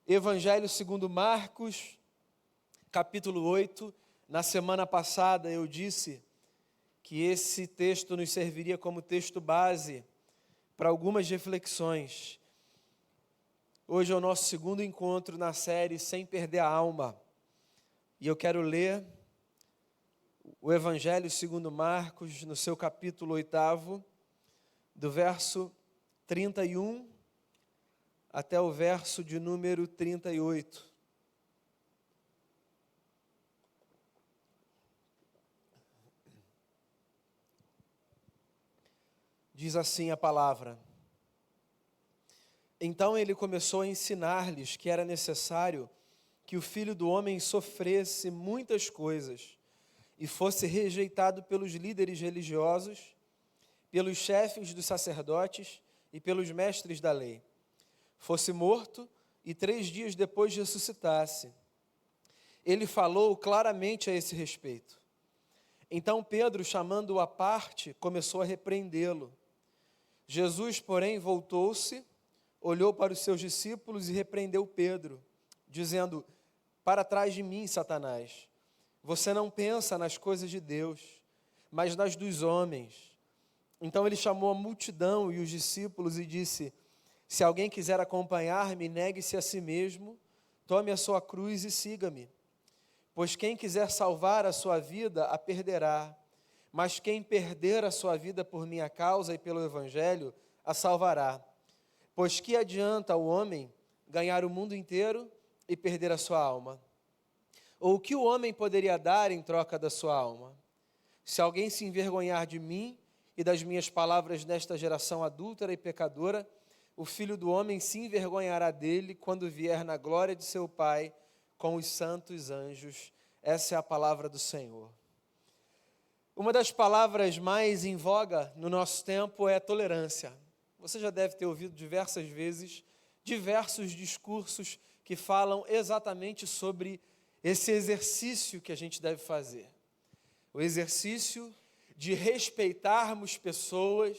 Evangelho segundo Marcos, capítulo 8. Na semana passada eu disse que esse texto nos serviria como texto base para algumas reflexões. Hoje é o nosso segundo encontro na série Sem Perder a Alma. E eu quero ler o Evangelho segundo Marcos, no seu capítulo 8, do verso 31 até o verso de número 38. Diz assim a palavra: Então ele começou a ensinar-lhes que era necessário que o Filho do Homem sofresse muitas coisas e fosse rejeitado pelos líderes religiosos, pelos chefes dos sacerdotes e pelos mestres da lei. Fosse morto e 3 dias depois ressuscitasse. Ele falou claramente a esse respeito. Então Pedro, chamando-o à parte, começou a repreendê-lo. Jesus, porém, voltou-se, olhou para os seus discípulos e repreendeu Pedro, dizendo: Para trás de mim, Satanás, você não pensa nas coisas de Deus, mas nas dos homens. Então ele chamou a multidão e os discípulos e disse: Se alguém quiser acompanhar-me, negue-se a si mesmo, tome a sua cruz e siga-me. Pois quem quiser salvar a sua vida, a perderá. Mas quem perder a sua vida por minha causa e pelo Evangelho, a salvará. Pois que adianta o homem ganhar o mundo inteiro e perder a sua alma? Ou o que o homem poderia dar em troca da sua alma? Se alguém se envergonhar de mim e das minhas palavras nesta geração adúltera e pecadora, o Filho do Homem se envergonhará dele quando vier na glória de seu Pai com os santos anjos. Essa é a palavra do Senhor. Uma das palavras mais em voga no nosso tempo é a tolerância. Você já deve ter ouvido diversas vezes diversos discursos que falam exatamente sobre esse exercício que a gente deve fazer. O exercício de respeitarmos pessoas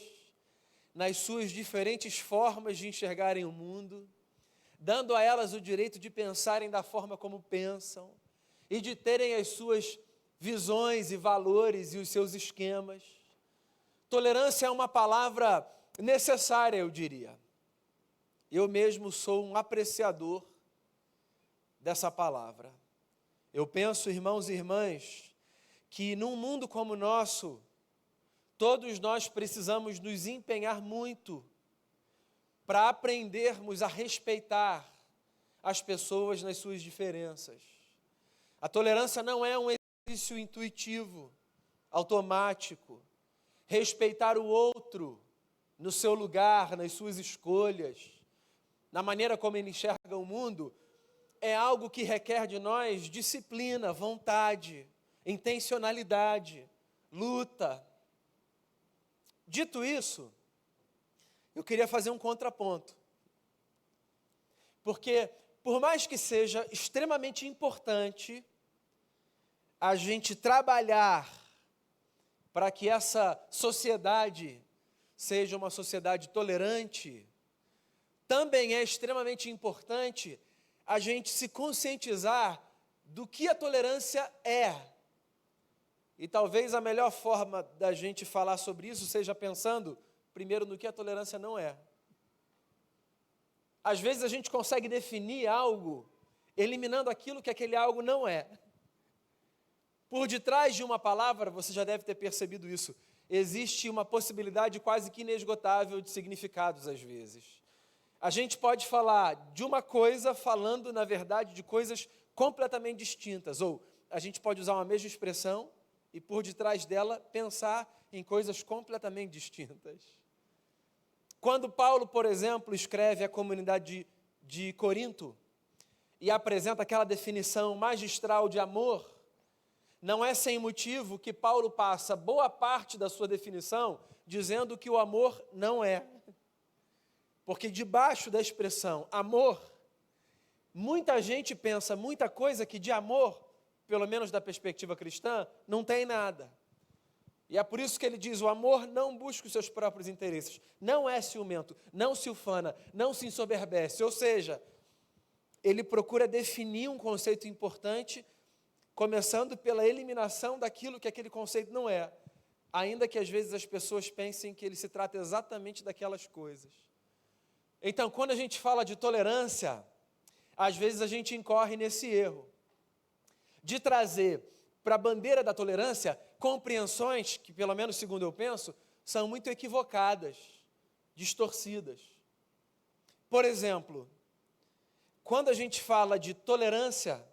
nas suas diferentes formas de enxergarem o mundo, dando a elas o direito de pensarem da forma como pensam e de terem as suas visões e valores e os seus esquemas. Tolerância é uma palavra necessária, eu diria. Eu mesmo sou um apreciador dessa palavra. Eu penso, irmãos e irmãs, que num mundo como o nosso, todos nós precisamos nos empenhar muito para aprendermos a respeitar as pessoas nas suas diferenças. A tolerância não é um exercício intuitivo, automático. Respeitar o outro no seu lugar, nas suas escolhas, na maneira como ele enxerga o mundo, é algo que requer de nós disciplina, vontade, intencionalidade, luta. Dito isso, eu queria fazer um contraponto. Porque, por mais que seja extremamente importante a gente trabalhar para que essa sociedade seja uma sociedade tolerante, também é extremamente importante a gente se conscientizar do que a tolerância é. E talvez a melhor forma da gente falar sobre isso seja pensando, primeiro, no que a tolerância não é. Às vezes a gente consegue definir algo eliminando aquilo que aquele algo não é. Por detrás de uma palavra, você já deve ter percebido isso, existe uma possibilidade quase que inesgotável de significados às vezes. A gente pode falar de uma coisa falando, na verdade, de coisas completamente distintas. Ou a gente pode usar uma mesma expressão e por detrás dela pensar em coisas completamente distintas. Quando Paulo, por exemplo, escreve à comunidade de Corinto e apresenta aquela definição magistral de amor, não é sem motivo que Paulo passa boa parte da sua definição dizendo que o amor não é. Porque debaixo da expressão amor, muita gente pensa muita coisa que de amor, pelo menos da perspectiva cristã, não tem nada. E é por isso que ele diz, o amor não busca os seus próprios interesses, não é ciumento, não se ufana, não se ensoberbece. Ou seja, ele procura definir um conceito importante, começando pela eliminação daquilo que aquele conceito não é, ainda que às vezes as pessoas pensem que ele se trata exatamente daquelas coisas. Então, quando a gente fala de tolerância, às vezes a gente incorre nesse erro de trazer para a bandeira da tolerância compreensões que, pelo menos segundo eu penso, são muito equivocadas, distorcidas. Por exemplo, quando a gente fala de tolerância,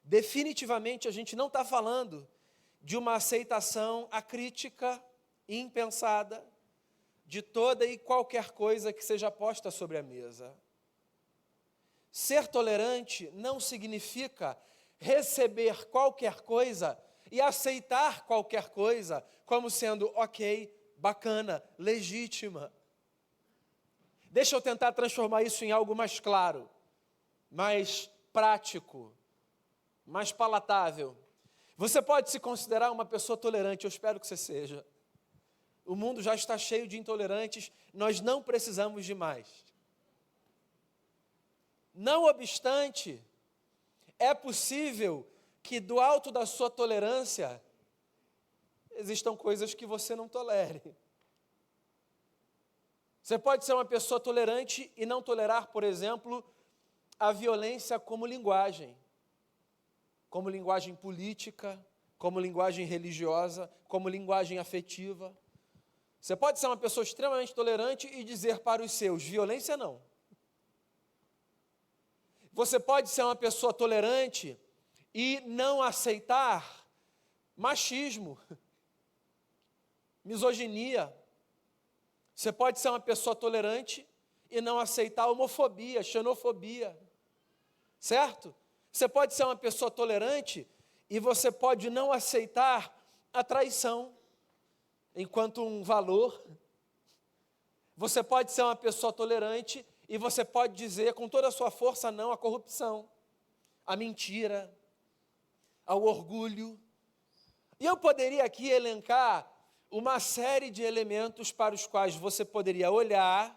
definitivamente a gente não está falando de uma aceitação acrítica, impensada, de toda e qualquer coisa que seja posta sobre a mesa. Ser tolerante não significa receber qualquer coisa e aceitar qualquer coisa como sendo ok, bacana, legítima. Deixa eu tentar transformar isso em algo mais claro, mais prático, mais palatável. Você pode se considerar uma pessoa tolerante, eu espero que você seja. O mundo já está cheio de intolerantes, nós não precisamos de mais. Não obstante, é possível que do alto da sua tolerância existam coisas que você não tolere. Você pode ser uma pessoa tolerante e não tolerar, por exemplo, a violência como linguagem política, como linguagem religiosa, como linguagem afetiva. Você pode ser uma pessoa extremamente tolerante e dizer para os seus, violência não. Você pode ser uma pessoa tolerante e não aceitar machismo, misoginia. Você pode ser uma pessoa tolerante e não aceitar homofobia, xenofobia. Certo? Você pode ser uma pessoa tolerante e você pode não aceitar a traição enquanto um valor. Você pode ser uma pessoa tolerante e você pode dizer com toda a sua força não à corrupção, à mentira, ao orgulho. E eu poderia aqui elencar uma série de elementos para os quais você poderia olhar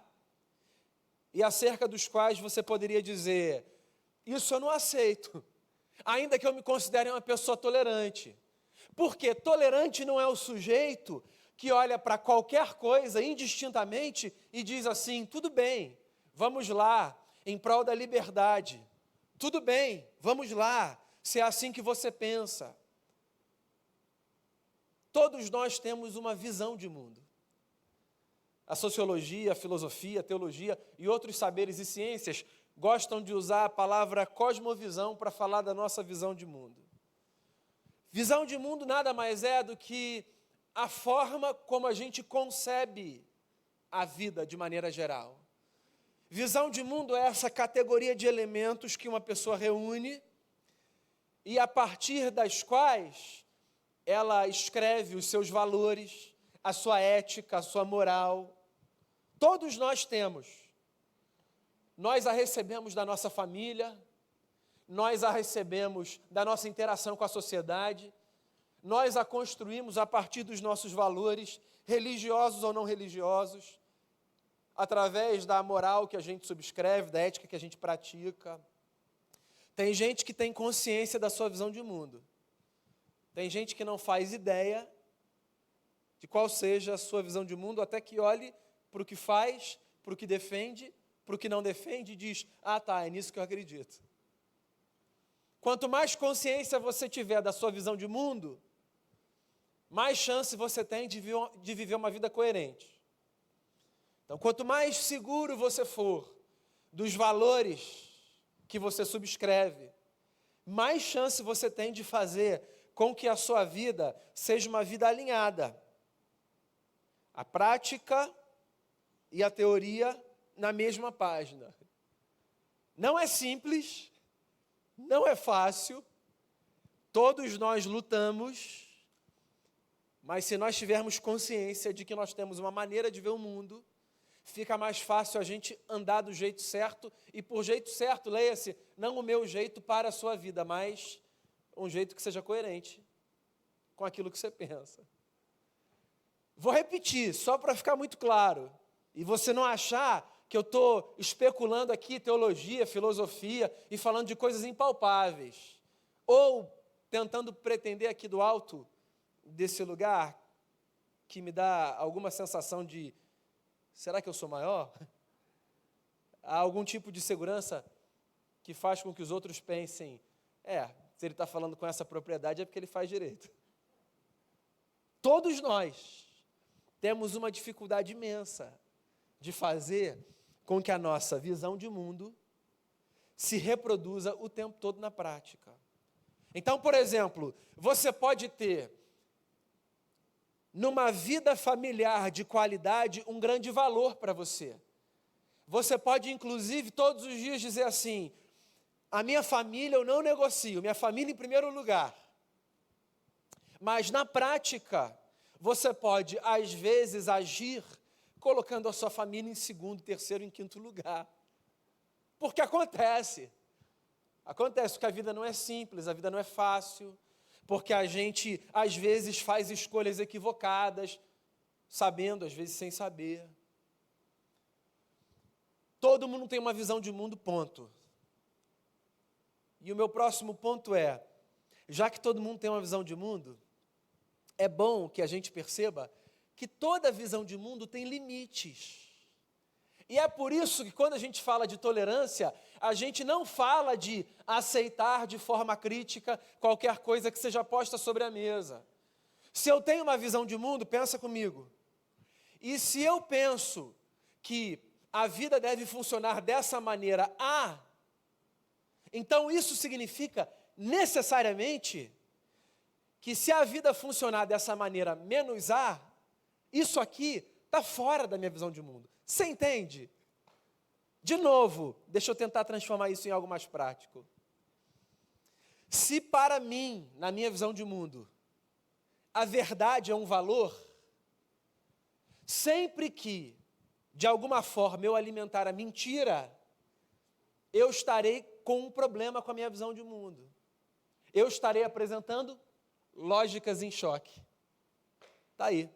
e acerca dos quais você poderia dizer, isso eu não aceito, ainda que eu me considere uma pessoa tolerante. Porque tolerante não é o sujeito que olha para qualquer coisa indistintamente e diz assim, tudo bem, vamos lá, em prol da liberdade. Tudo bem, vamos lá, se é assim que você pensa. Todos nós temos uma visão de mundo. A sociologia, a filosofia, a teologia e outros saberes e ciências gostam de usar a palavra cosmovisão para falar da nossa visão de mundo. Visão de mundo nada mais é do que a forma como a gente concebe a vida de maneira geral. Visão de mundo é essa categoria de elementos que uma pessoa reúne e a partir das quais ela escreve os seus valores, a sua ética, a sua moral. Todos nós temos. Nós a recebemos da nossa família, nós a recebemos da nossa interação com a sociedade, nós a construímos a partir dos nossos valores, religiosos ou não religiosos, através da moral que a gente subscreve, da ética que a gente pratica. Tem gente que tem consciência da sua visão de mundo. Tem gente que não faz ideia de qual seja a sua visão de mundo, até que olhe para o que faz, para o que defende, para o que não defende e diz, ah tá, é nisso que eu acredito. Quanto mais consciência você tiver da sua visão de mundo, mais chance você tem de viver uma vida coerente. Então, quanto mais seguro você for dos valores que você subscreve, mais chance você tem de fazer com que a sua vida seja uma vida alinhada. A prática e a teoria na mesma página. Não é simples, não é fácil, todos nós lutamos, mas se nós tivermos consciência de que nós temos uma maneira de ver o mundo, fica mais fácil a gente andar do jeito certo, e por jeito certo, leia-se, não o meu jeito para a sua vida, mas um jeito que seja coerente com aquilo que você pensa. Vou repetir, só para ficar muito claro, e você não achar que eu estou especulando aqui teologia, filosofia e falando de coisas impalpáveis, ou tentando pretender aqui do alto desse lugar, que me dá alguma sensação de, será que eu sou maior? Há algum tipo de segurança que faz com que os outros pensem, se ele está falando com essa propriedade é porque ele faz direito. Todos nós temos uma dificuldade imensa de fazer com que a nossa visão de mundo se reproduza o tempo todo na prática. Então, por exemplo, você pode ter, numa vida familiar de qualidade, um grande valor para você. Você pode, inclusive, todos os dias dizer assim, a minha família eu não negocio, minha família em primeiro lugar. Mas, na prática, você pode, às vezes, agir colocando a sua família em segundo, terceiro, em quinto lugar. Porque acontece. Acontece porque a vida não é simples, a vida não é fácil, porque a gente, às vezes, faz escolhas equivocadas, sabendo, às vezes, sem saber. Todo mundo tem uma visão de mundo, ponto. E o meu próximo ponto é, já que todo mundo tem uma visão de mundo, é bom que a gente perceba que toda visão de mundo tem limites. E é por isso que quando a gente fala de tolerância, a gente não fala de aceitar de forma crítica qualquer coisa que seja posta sobre a mesa. Se eu tenho uma visão de mundo, pensa comigo. E se eu penso que a vida deve funcionar dessa maneira A, então isso significa necessariamente que se a vida funcionar dessa maneira menos A, isso aqui está fora da minha visão de mundo. Você entende? De novo, deixa eu tentar transformar isso em algo mais prático. Se para mim, na minha visão de mundo, a verdade é um valor, sempre que, de alguma forma, eu alimentar a mentira, eu estarei com um problema com a minha visão de mundo. Eu estarei apresentando lógicas em choque. Está aí.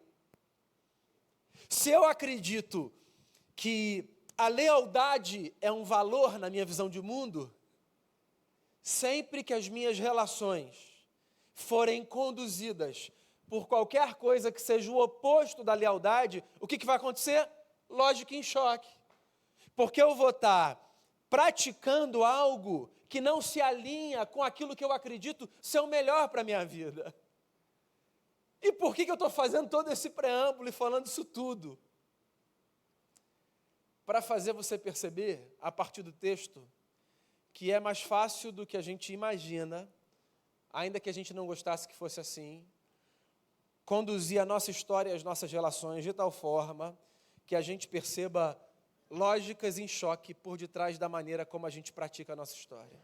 Se eu acredito que a lealdade é um valor na minha visão de mundo, sempre que as minhas relações forem conduzidas por qualquer coisa que seja o oposto da lealdade, o que vai acontecer? Lógica em choque. Porque eu vou estar praticando algo que não se alinha com aquilo que eu acredito ser o melhor para a minha vida. E por que eu estou fazendo todo esse preâmbulo e falando isso tudo? Para fazer você perceber, a partir do texto, que é mais fácil do que a gente imagina, ainda que a gente não gostasse que fosse assim, conduzir a nossa história e as nossas relações de tal forma que a gente perceba lógicas em choque por detrás da maneira como a gente pratica a nossa história.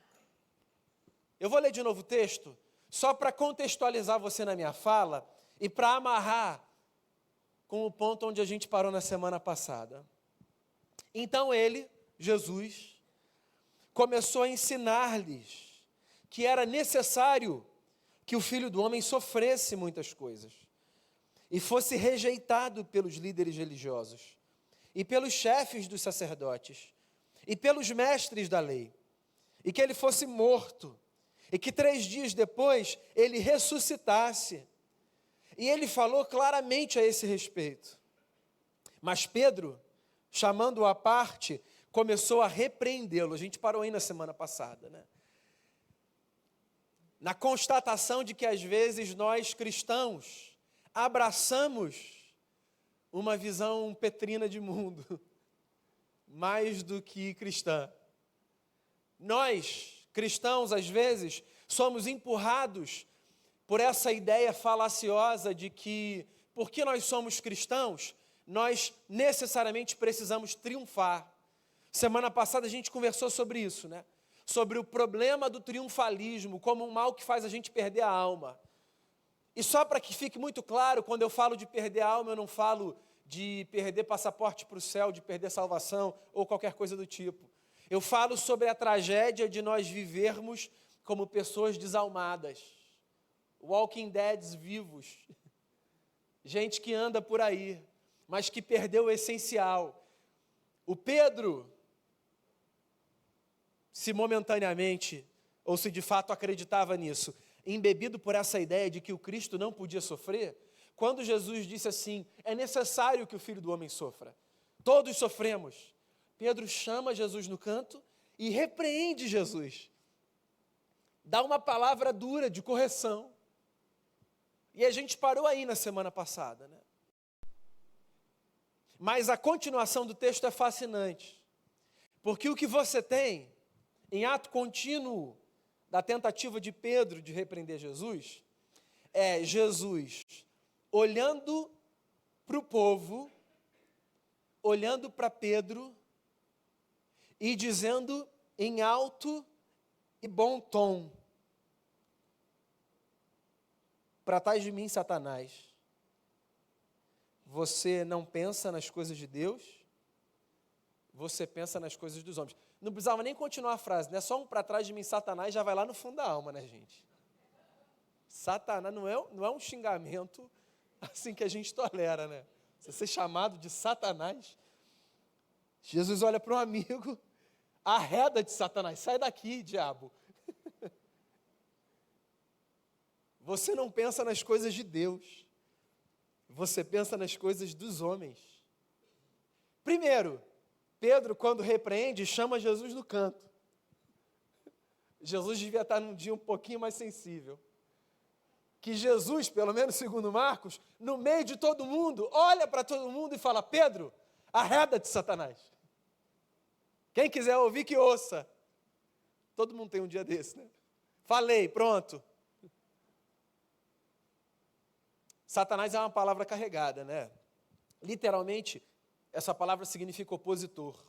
Eu vou ler de novo o texto, só para contextualizar você na minha fala e para amarrar com o ponto onde a gente parou na semana passada. Então ele, Jesus, começou a ensinar-lhes que era necessário que o Filho do Homem sofresse muitas coisas e fosse rejeitado pelos líderes religiosos e pelos chefes dos sacerdotes e pelos mestres da lei, e que ele fosse morto e que 3 dias depois ele ressuscitasse. E ele falou claramente a esse respeito. Mas Pedro, chamando-o à parte, começou a repreendê-lo. A gente parou aí na semana passada, né? Na constatação de que às vezes nós cristãos abraçamos uma visão petrina de mundo, mais do que cristã. Nós, cristãos, às vezes, somos empurrados por essa ideia falaciosa de que, porque nós somos cristãos, nós necessariamente precisamos triunfar. Semana passada a gente conversou sobre isso, né? Sobre o problema do triunfalismo, como um mal que faz a gente perder a alma. E só para que fique muito claro, quando eu falo de perder a alma, eu não falo de perder passaporte para o céu, de perder salvação ou qualquer coisa do tipo. Eu falo sobre a tragédia de nós vivermos como pessoas desalmadas, walking deads vivos, gente que anda por aí, mas que perdeu o essencial. O Pedro, se momentaneamente, ou se de fato acreditava nisso, embebido por essa ideia de que o Cristo não podia sofrer, quando Jesus disse assim, é necessário que o Filho do Homem sofra, todos sofremos, Pedro chama Jesus no canto e repreende Jesus, dá uma palavra dura de correção. E a gente parou aí na semana passada, né? Mas a continuação do texto é fascinante, porque o que você tem, em ato contínuo da tentativa de Pedro de repreender Jesus, é Jesus olhando para o povo, olhando para Pedro e dizendo em alto e bom tom, para trás de mim, Satanás, você não pensa nas coisas de Deus, você pensa nas coisas dos homens. Não precisava nem continuar a frase, né? Só um para trás de mim, Satanás, já vai lá no fundo da alma, né, gente? Satanás não é um xingamento assim que a gente tolera, né? Você ser chamado de Satanás. Jesus olha para um amigo, arreda de Satanás, sai daqui, diabo. Você não pensa nas coisas de Deus, você pensa nas coisas dos homens. Primeiro, Pedro, quando repreende, chama Jesus no canto. Jesus devia estar num dia um pouquinho mais sensível. Que Jesus, pelo menos segundo Marcos, no meio de todo mundo, olha para todo mundo e fala, Pedro, arreda de Satanás. Quem quiser ouvir, que ouça. Todo mundo tem um dia desse, né? Falei, pronto. Satanás é uma palavra carregada, né? Literalmente, essa palavra significa opositor.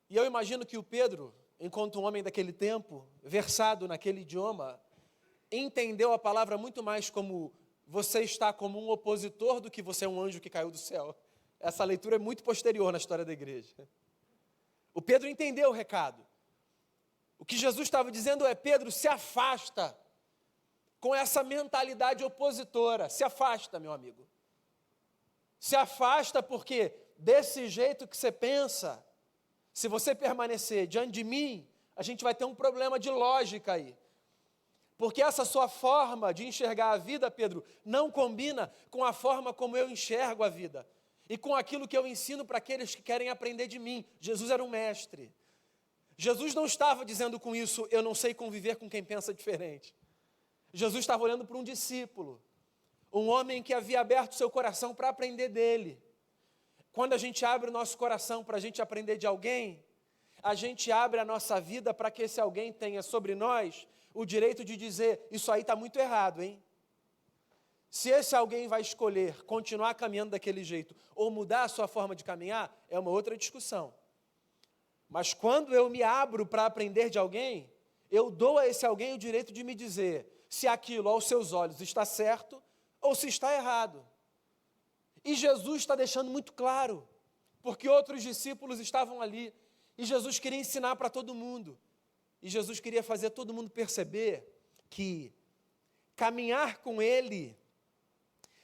E eu imagino que o Pedro, enquanto um homem daquele tempo, versado naquele idioma, entendeu a palavra muito mais como você está como um opositor do que você é um anjo que caiu do céu. Essa leitura é muito posterior na história da igreja. O Pedro entendeu o recado. O que Jesus estava dizendo é, Pedro, se afasta com essa mentalidade opositora. Se afasta, meu amigo. Se afasta porque desse jeito que você pensa, se você permanecer diante de mim, a gente vai ter um problema de lógica aí. Porque essa sua forma de enxergar a vida, Pedro, não combina com a forma como eu enxergo a vida. E com aquilo que eu ensino para aqueles que querem aprender de mim. Jesus era um mestre. Jesus não estava dizendo com isso, eu não sei conviver com quem pensa diferente. Jesus estava olhando para um discípulo, um homem que havia aberto seu coração para aprender dele. Quando a gente abre o nosso coração para a gente aprender de alguém, a gente abre a nossa vida para que esse alguém tenha sobre nós o direito de dizer, isso aí está muito errado, hein? Se esse alguém vai escolher continuar caminhando daquele jeito ou mudar a sua forma de caminhar, é uma outra discussão. Mas quando eu me abro para aprender de alguém, eu dou a esse alguém o direito de me dizer se aquilo aos seus olhos está certo ou se está errado. E Jesus está deixando muito claro, porque outros discípulos estavam ali, e Jesus queria ensinar para todo mundo, e Jesus queria fazer todo mundo perceber que caminhar com Ele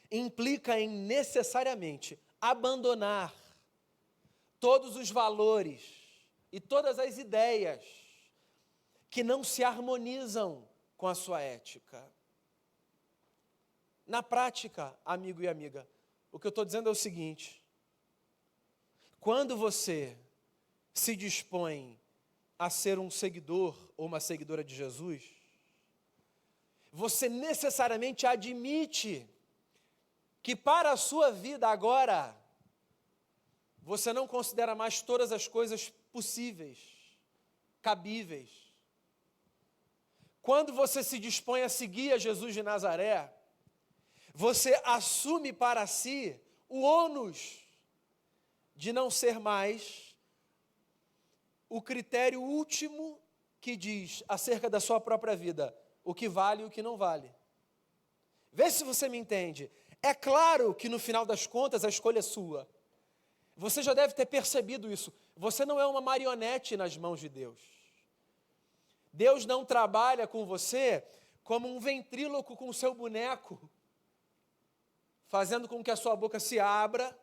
implica em necessariamente abandonar todos os valores e todas as ideias que não se harmonizam com a sua ética. Na prática, amigo e amiga, o que eu estou dizendo é o seguinte: quando você se dispõe a ser um seguidor ou uma seguidora de Jesus, você necessariamente admite que para a sua vida agora, você não considera mais todas as coisas possíveis, cabíveis. Quando você se dispõe a seguir a Jesus de Nazaré, você assume para si o ônus de não ser mais o critério último que diz acerca da sua própria vida, o que vale e o que não vale. Vê se você me entende. É claro que no final das contas a escolha é sua. Você já deve ter percebido isso. Você não é uma marionete nas mãos de Deus. Deus não trabalha com você como um ventríloco com o seu boneco, fazendo com que a sua boca se abra,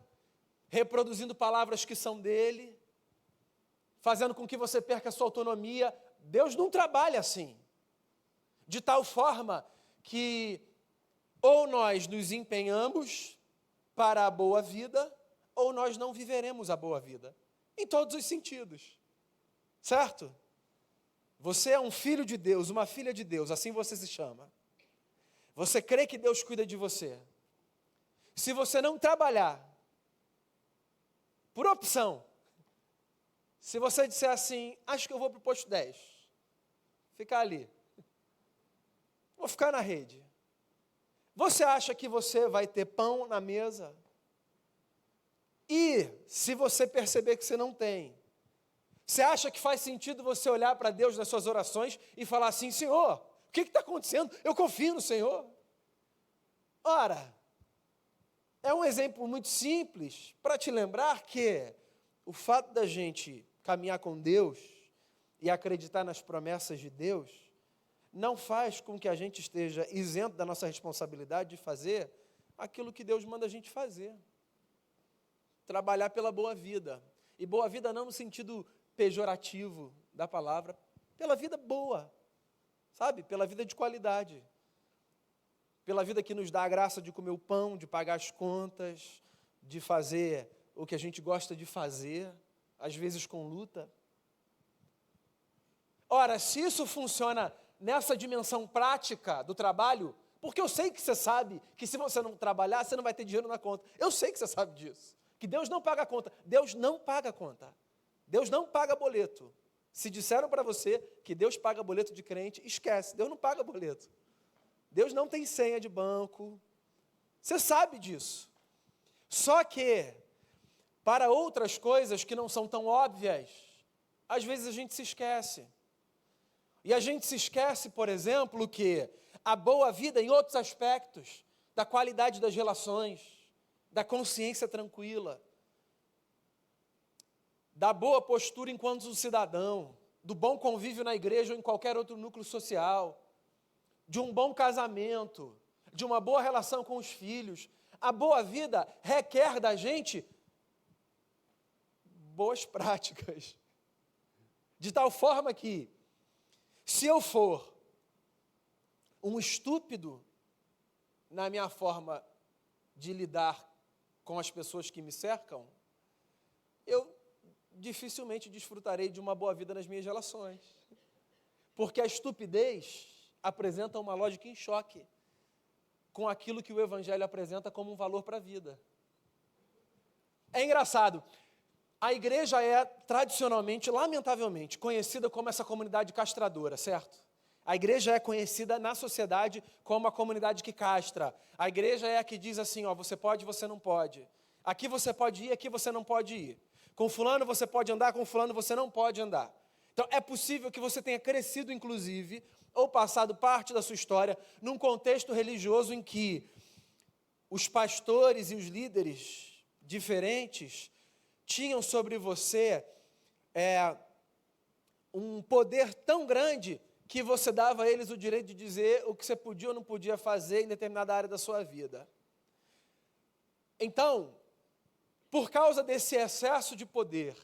reproduzindo palavras que são dele, fazendo com que você perca a sua autonomia. Deus não trabalha assim. De tal forma que ou nós nos empenhamos para a boa vida, ou nós não viveremos a boa vida. Em todos os sentidos. Certo? Você é um filho de Deus, uma filha de Deus, assim você se chama. Você crê que Deus cuida de você. Se você não trabalhar, por opção, se você disser assim, acho que eu vou para o posto 10, ficar ali, vou ficar na rede. Você acha que você vai ter pão na mesa? E se você perceber que você não tem, você acha que faz sentido você olhar para Deus nas suas orações e falar assim, Senhor, o que está acontecendo? Eu confio no Senhor. Ora, é um exemplo muito simples para te lembrar que o fato da gente caminhar com Deus e acreditar nas promessas de Deus não faz com que a gente esteja isento da nossa responsabilidade de fazer aquilo que Deus manda a gente fazer. Trabalhar pela boa vida. E boa vida não no sentido pejorativo da palavra, pela vida boa, sabe? Pela vida de qualidade. Pela vida que nos dá a graça de comer o pão, de pagar as contas, de fazer o que a gente gosta de fazer, às vezes com luta. Ora, se isso funciona nessa dimensão prática do trabalho, porque eu sei que você sabe que se você não trabalhar, você não vai ter dinheiro na conta. Eu sei que você sabe disso, que Deus não paga a conta. Deus não paga a conta. Deus não paga boleto. Se disseram para você que Deus paga boleto de crente, esquece, Deus não paga boleto. Deus não tem senha de banco. Você sabe disso. Só que, para outras coisas que não são tão óbvias, às vezes a gente se esquece. E a gente se esquece, por exemplo, que a boa vida em outros aspectos, da qualidade das relações, da consciência tranquila, da boa postura enquanto um cidadão, do bom convívio na igreja ou em qualquer outro núcleo social, de um bom casamento, de uma boa relação com os filhos. A boa vida requer da gente boas práticas. De tal forma que, se eu for um estúpido na minha forma de lidar com as pessoas que me cercam, eu dificilmente desfrutarei de uma boa vida nas minhas relações. Porque a estupidez apresenta uma lógica em choque com aquilo que o Evangelho apresenta como um valor para a vida. É engraçado, a igreja é tradicionalmente, lamentavelmente, conhecida como essa comunidade castradora, certo? A igreja é conhecida na sociedade como a comunidade que castra. A igreja é a que diz assim, ó, você pode, você não pode. Aqui você pode ir, aqui você não pode ir. Com fulano você pode andar, com fulano você não pode andar. Então é possível que você tenha crescido, inclusive, ou passado parte da sua história num contexto religioso em que os pastores e os líderes diferentes tinham sobre você um poder tão grande que você dava a eles o direito de dizer o que você podia ou não podia fazer em determinada área da sua vida. Então, por causa desse excesso de poder,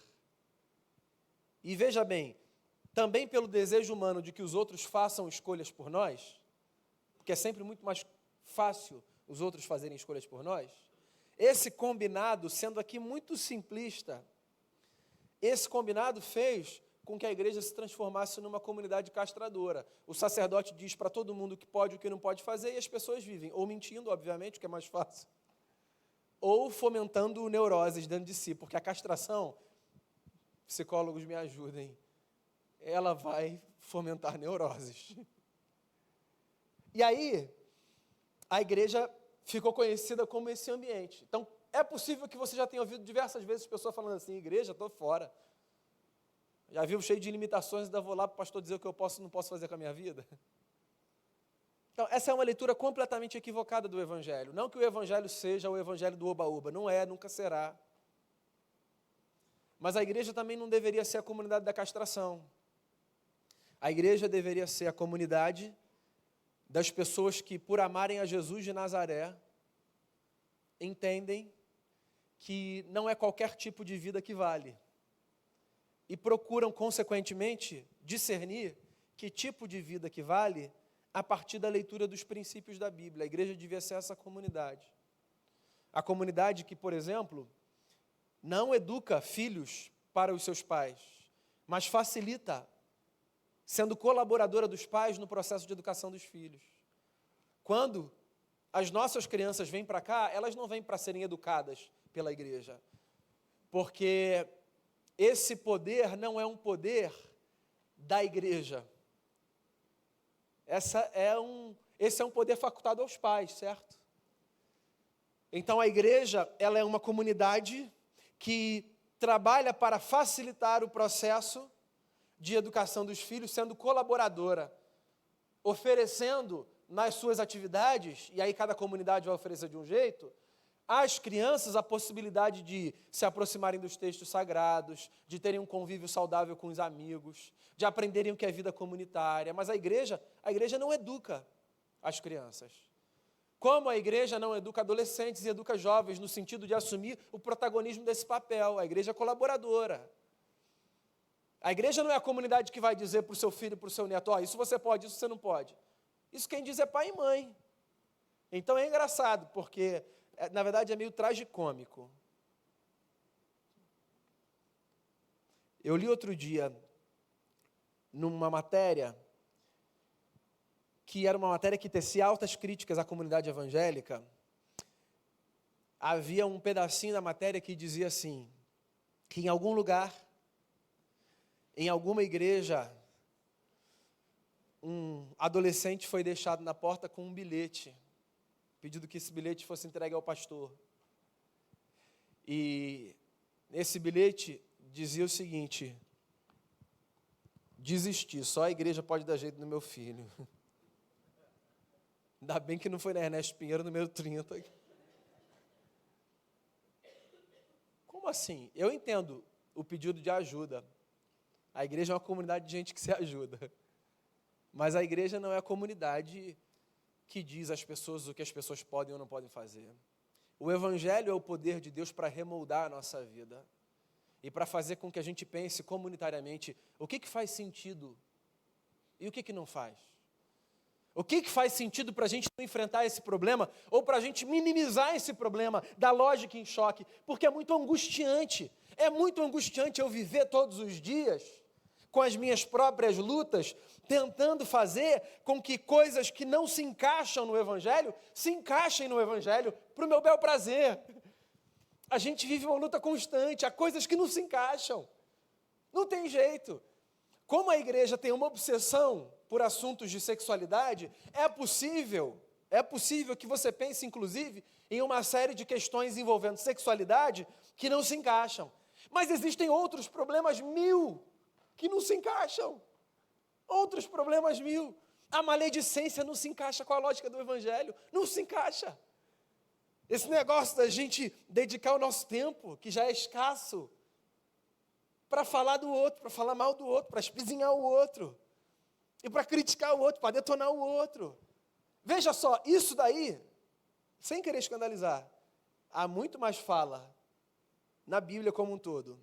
e veja bem, também pelo desejo humano de que os outros façam escolhas por nós, porque é sempre muito mais fácil os outros fazerem escolhas por nós, esse combinado, sendo aqui muito simplista, esse combinado fez com que a igreja se transformasse numa comunidade castradora. O sacerdote diz para todo mundo o que pode e o que não pode fazer, e as pessoas vivem, ou mentindo, obviamente, o que é mais fácil, ou fomentando neuroses dentro de si, porque a castração, psicólogos me ajudem, ela vai fomentar neuroses. E aí, a igreja ficou conhecida como esse ambiente. Então, é possível que você já tenha ouvido diversas vezes pessoas falando assim, igreja, estou fora. Já viu cheio de limitações, ainda vou lá para o pastor dizer o que eu posso e não posso fazer com a minha vida? Então, essa é uma leitura completamente equivocada do Evangelho. Não que o Evangelho seja o Evangelho do oba-oba, não é, nunca será. Mas a igreja também não deveria ser a comunidade da castração. A igreja deveria ser a comunidade das pessoas que, por amarem a Jesus de Nazaré, entendem que não é qualquer tipo de vida que vale. E procuram, consequentemente, discernir que tipo de vida que vale a partir da leitura dos princípios da Bíblia. A igreja devia ser essa comunidade. A comunidade que, por exemplo, não educa filhos para os seus pais, mas facilita, sendo colaboradora dos pais no processo de educação dos filhos. Quando as nossas crianças vêm para cá, elas não vêm para serem educadas pela igreja, porque esse poder não é um poder da igreja. Esse é um poder facultado aos pais, certo? Então a igreja, ela é uma comunidade que trabalha para facilitar o processo de educação dos filhos, sendo colaboradora, oferecendo nas suas atividades, e aí cada comunidade vai oferecer de um jeito, às crianças a possibilidade de se aproximarem dos textos sagrados, de terem um convívio saudável com os amigos, de aprenderem o que é vida comunitária. Mas a igreja não educa as crianças. Como a igreja não educa adolescentes e educa jovens, no sentido de assumir o protagonismo desse papel. A igreja é colaboradora. A igreja não é a comunidade que vai dizer para o seu filho e para o seu neto, isso você pode, isso você não pode. Isso quem diz é pai e mãe. Então é engraçado, porque, na verdade, é meio tragicômico. Eu li outro dia, numa matéria, que era uma matéria que tecia altas críticas à comunidade evangélica. Havia um pedacinho da matéria que dizia assim, que em algum lugar, em alguma igreja, um adolescente foi deixado na porta com um bilhete, pedindo que esse bilhete fosse entregue ao pastor. E nesse bilhete dizia o seguinte: desisti, só a igreja pode dar jeito no meu filho. Ainda bem que não foi na Ernesto Pinheiro, número 30. Como assim? Eu entendo o pedido de ajuda. A igreja é uma comunidade de gente que se ajuda. Mas a igreja não é a comunidade que diz às pessoas o que as pessoas podem ou não podem fazer. O evangelho é o poder de Deus para remoldar a nossa vida e para fazer com que a gente pense comunitariamente o que faz sentido e o que não faz. O que faz sentido para a gente não enfrentar esse problema ou para a gente minimizar esse problema da lógica em choque, porque é muito angustiante. É muito angustiante eu viver todos os dias com as minhas próprias lutas, tentando fazer com que coisas que não se encaixam no Evangelho, se encaixem no Evangelho para o meu bel prazer. A gente vive uma luta constante, há coisas que não se encaixam. Não tem jeito. Como a igreja tem uma obsessão por assuntos de sexualidade, é possível que você pense, inclusive, em uma série de questões envolvendo sexualidade que não se encaixam. Mas existem outros problemas 1000 que não se encaixam. Outros problemas 1000. A maledicência não se encaixa com a lógica do Evangelho. Não se encaixa. Esse negócio da gente dedicar o nosso tempo, que já é escasso, para falar do outro, para falar mal do outro, para espizinhar o outro, e para criticar o outro, para detonar o outro. Veja só, isso daí, sem querer escandalizar, há muito mais fala na Bíblia como um todo,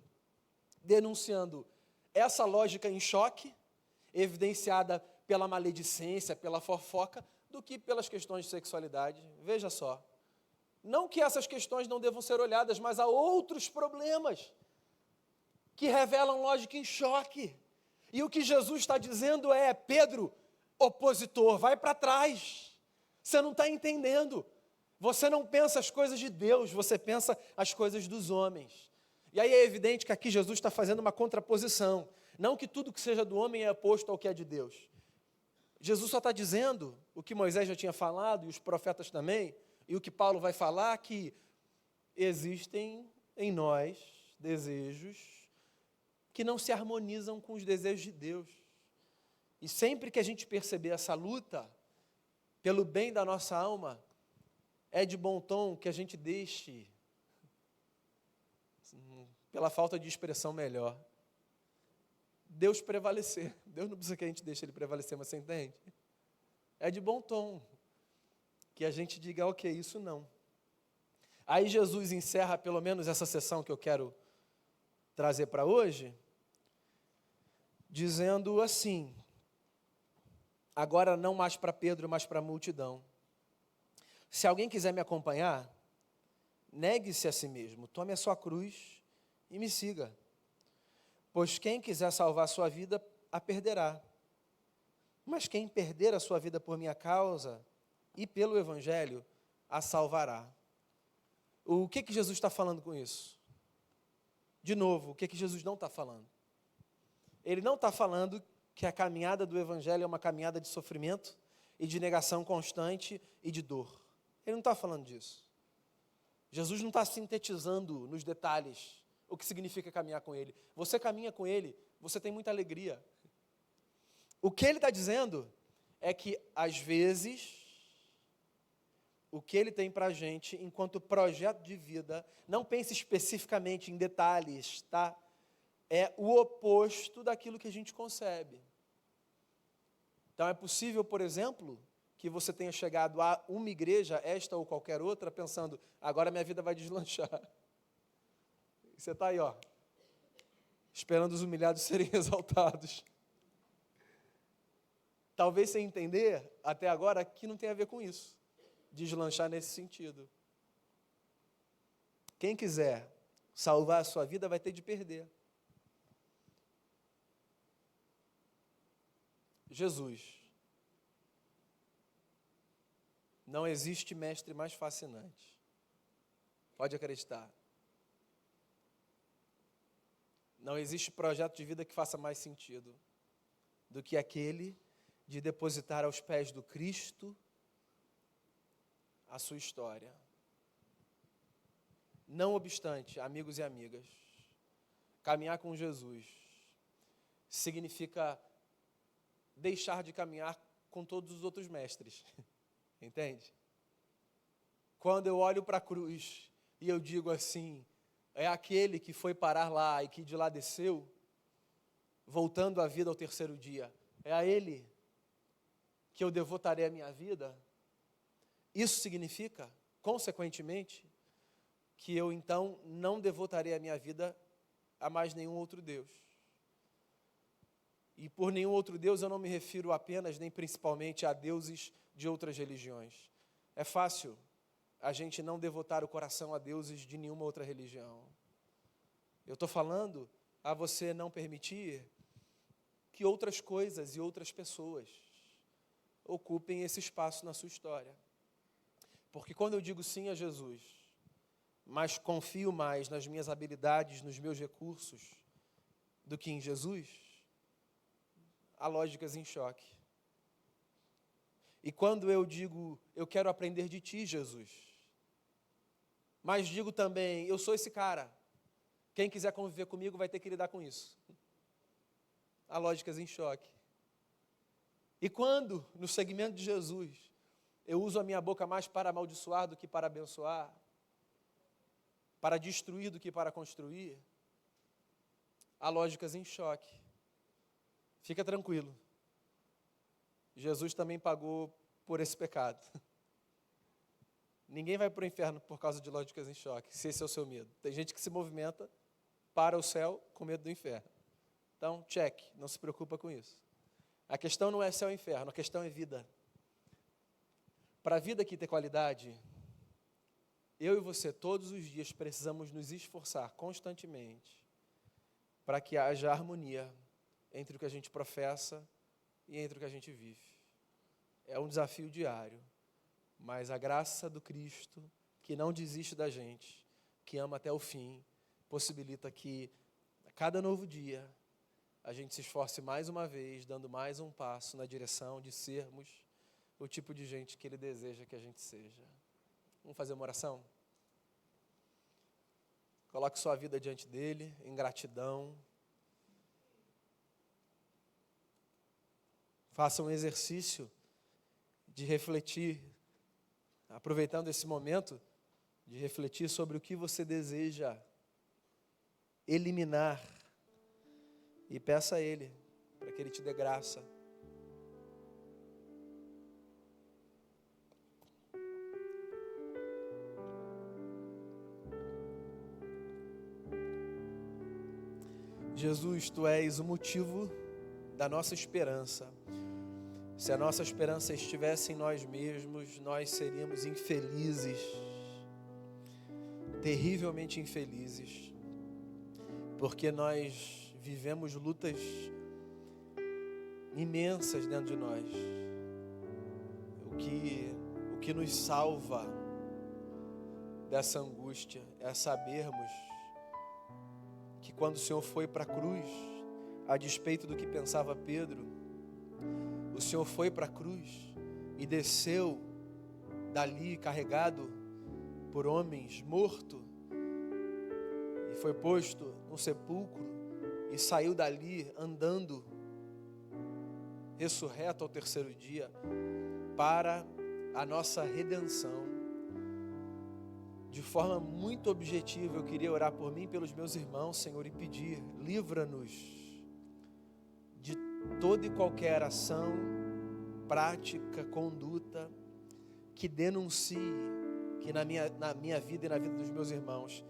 denunciando essa lógica em choque, evidenciada pela maledicência, pela fofoca, do que pelas questões de sexualidade. Veja só. Não que essas questões não devam ser olhadas, mas há outros problemas que revelam lógica em choque. E o que Jesus está dizendo é: Pedro, opositor, vai para trás. Você não está entendendo. Você não pensa as coisas de Deus, você pensa as coisas dos homens. E aí é evidente que aqui Jesus está fazendo uma contraposição. Não que tudo que seja do homem é oposto ao que é de Deus. Jesus só está dizendo o que Moisés já tinha falado, e os profetas também, e o que Paulo vai falar, que existem em nós desejos que não se harmonizam com os desejos de Deus. E sempre que a gente perceber essa luta pelo bem da nossa alma, é de bom tom que a gente deixe, pela falta de expressão melhor, Deus prevalecer. Deus não precisa que a gente deixe Ele prevalecer, mas você entende? É de bom tom que a gente diga, ok, isso não. Aí Jesus encerra pelo menos essa sessão que eu quero trazer para hoje, dizendo assim, agora não mais para Pedro, mas para a multidão. Se alguém quiser me acompanhar, negue-se a si mesmo, tome a sua cruz e me siga. Pois quem quiser salvar a sua vida, a perderá. Mas quem perder a sua vida por minha causa e pelo Evangelho, a salvará. O que Jesus está falando com isso? De novo, o que Jesus não está falando? Ele não está falando que a caminhada do Evangelho é uma caminhada de sofrimento e de negação constante e de dor. Ele não está falando disso. Jesus não está sintetizando nos detalhes o que significa caminhar com Ele. Você caminha com Ele, você tem muita alegria. O que Ele está dizendo é que, às vezes, o que Ele tem para a gente, enquanto projeto de vida, não pense especificamente em detalhes, tá? É o oposto daquilo que a gente concebe. Então, é possível, por exemplo, que você tenha chegado a uma igreja, esta ou qualquer outra, pensando, agora minha vida vai deslanchar. E você está aí, ó, esperando os humilhados serem exaltados. Talvez sem entender, até agora, que não tem a ver com isso. Deslanchar nesse sentido. Quem quiser salvar a sua vida vai ter de perder. Jesus. Não existe mestre mais fascinante. Pode acreditar. Não existe projeto de vida que faça mais sentido do que aquele de depositar aos pés do Cristo a sua história. Não obstante, amigos e amigas, caminhar com Jesus significa deixar de caminhar com todos os outros mestres. Entende? Quando eu olho para a cruz e eu digo assim, é aquele que foi parar lá e que de lá desceu, voltando à vida ao terceiro dia, é a Ele que eu devotarei a minha vida. Isso significa, consequentemente, que eu então não devotarei a minha vida a mais nenhum outro Deus. E por nenhum outro Deus eu não me refiro apenas nem principalmente a deuses de outras religiões. É fácil a gente não devotar o coração a deuses de nenhuma outra religião. Eu estou falando a você não permitir que outras coisas e outras pessoas ocupem esse espaço na sua história. Porque quando eu digo sim a Jesus, mas confio mais nas minhas habilidades, nos meus recursos, do que em Jesus, há lógicas em choque. E quando eu digo, eu quero aprender de ti, Jesus, mas digo também, eu sou esse cara, quem quiser conviver comigo vai ter que lidar com isso. Há lógicas em choque. E quando, no segmento de Jesus, eu uso a minha boca mais para amaldiçoar do que para abençoar, para destruir do que para construir, há lógicas em choque. Fica tranquilo. Jesus também pagou por esse pecado. Ninguém vai para o inferno por causa de lógicas em choque, se esse é o seu medo. Tem gente que se movimenta para o céu com medo do inferno. Então, check, não se preocupa com isso. A questão não é céu e inferno, a questão é vida. Para a vida aqui ter qualidade, eu e você, todos os dias, precisamos nos esforçar constantemente para que haja harmonia entre o que a gente professa e entre o que a gente vive. É um desafio diário, mas a graça do Cristo, que não desiste da gente, que ama até o fim, possibilita que a cada novo dia a gente se esforce mais uma vez, dando mais um passo na direção de sermos o tipo de gente que Ele deseja que a gente seja. Vamos fazer uma oração? Coloque sua vida diante dEle, em gratidão. Faça um exercício de refletir, aproveitando esse momento, de refletir sobre o que você deseja eliminar e peça a Ele para que Ele te dê graça. Jesus, Tu és o motivo da nossa esperança. Se a nossa esperança estivesse em nós mesmos, nós seríamos infelizes, terrivelmente infelizes, porque nós vivemos lutas imensas dentro de nós. O que nos salva dessa angústia é sabermos que quando o Senhor foi para a cruz, a despeito do que pensava Pedro, o Senhor foi para a cruz e desceu dali carregado por homens, morto, e foi posto no sepulcro e saiu dali andando, ressurreto ao terceiro dia, para a nossa redenção. De forma muito objetiva, eu queria orar por mim e pelos meus irmãos, Senhor, e pedir: livra-nos de toda e qualquer ação, prática, conduta que denuncie que na minha vida e na vida dos meus irmãos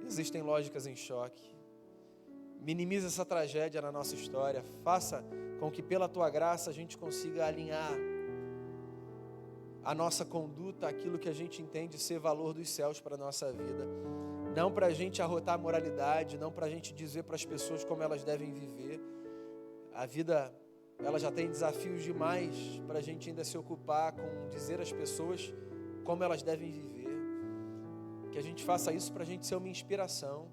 existem lógicas em choque. Minimiza essa tragédia na nossa história. Faça com que pela Tua graça a gente consiga alinhar a nossa conduta àquilo que a gente entende ser valor dos céus para a nossa vida. Não para a gente arrotar a moralidade, não para a gente dizer para as pessoas como elas devem viver. A vida, ela já tem desafios demais para a gente ainda se ocupar com dizer às pessoas como elas devem viver. Que a gente faça isso para a gente ser uma inspiração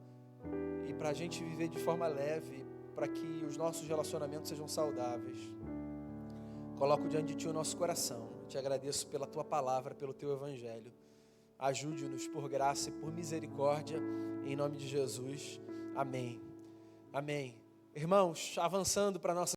e para a gente viver de forma leve, para que os nossos relacionamentos sejam saudáveis. Coloco diante de Ti o nosso coração. Te agradeço pela Tua palavra, pelo Teu evangelho. Ajude-nos por graça e por misericórdia, em nome de Jesus. Amém. Amém. Irmãos, avançando para a nossa